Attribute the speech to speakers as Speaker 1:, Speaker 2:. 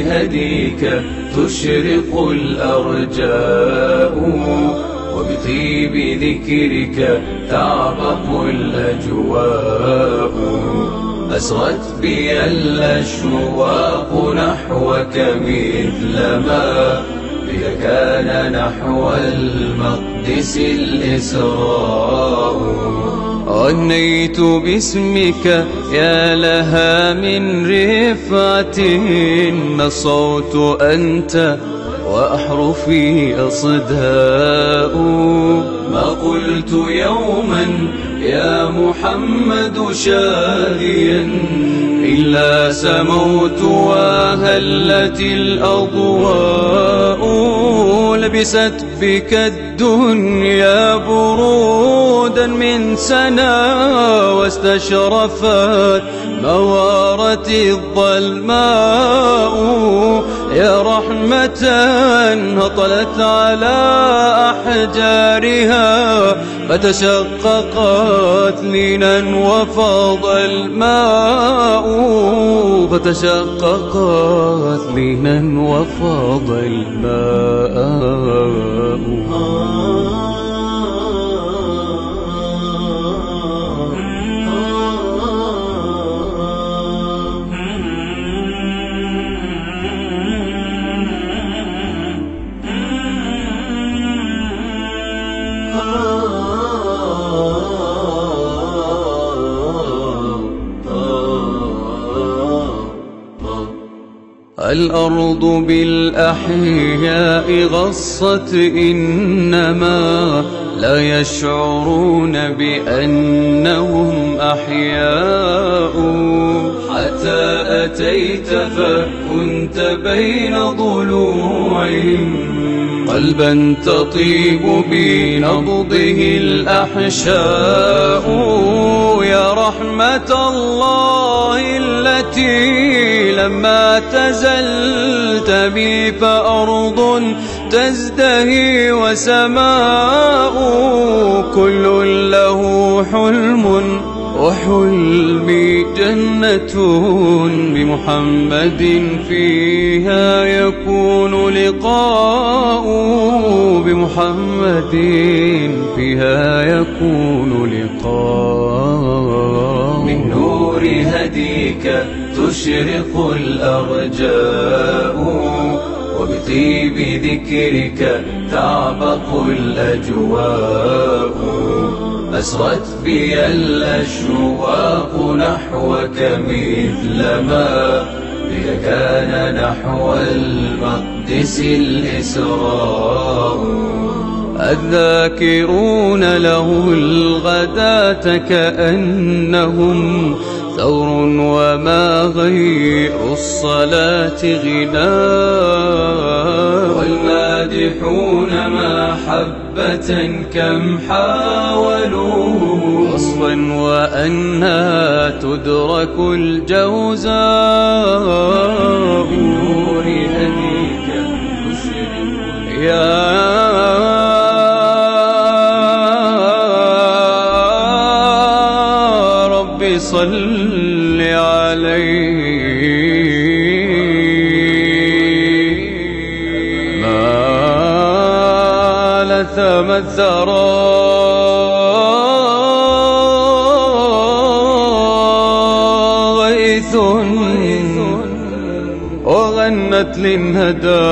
Speaker 1: هديك تشرق الأرجاء، وبطيب ذكرك تعبق الأجواء. أسرت بي الأشواق نحوك مثلما بك كان نحو المقدس الإسراء. غنيت باسمك يا لها من رفعة، الصوت أنت وأحرفي أصداء. ما قلت يوما يا محمد شاديا إلا سموت وهلت الأضواء. لبست بك الدنيا برودا من سنا، واستشرفت موارت الظلماء. يا رحمة هطلت على أحجارها، فتشققت لينا وفاض الماء. فتشققت لينا وفاض الماء. الأرض بالأحياء غصت، إنما لا يشعرون بأنهم أحياء. حتى أتيت فكنت بين ضلوعهم، قلبا تطيب بنبضه الأحشاء. يا رحمة الله التي لما تزلت بي فأرض تزدهي وسماء. كل له حلم وحلمي جنة، بمحمد فيها يكون لقاء. بمحمد فيها يكون لقاء. من نور هديك تشرق الأرجاء، وبطيب ذكرك تعبق الأجواء. أسرت بي الأشواق نحوك مثلما بك كان نحو المقدس الإسراء. الذاكرون له الغداة كأنهم ثور، وما غير الصلاة غناء. والمادحون محبة كم حاولوا وصفا وأنها تدرك الجوزاء. بنور هديك تشرق يا ربي صل عليه. ما لثم الثرى غيث، وغنت للندى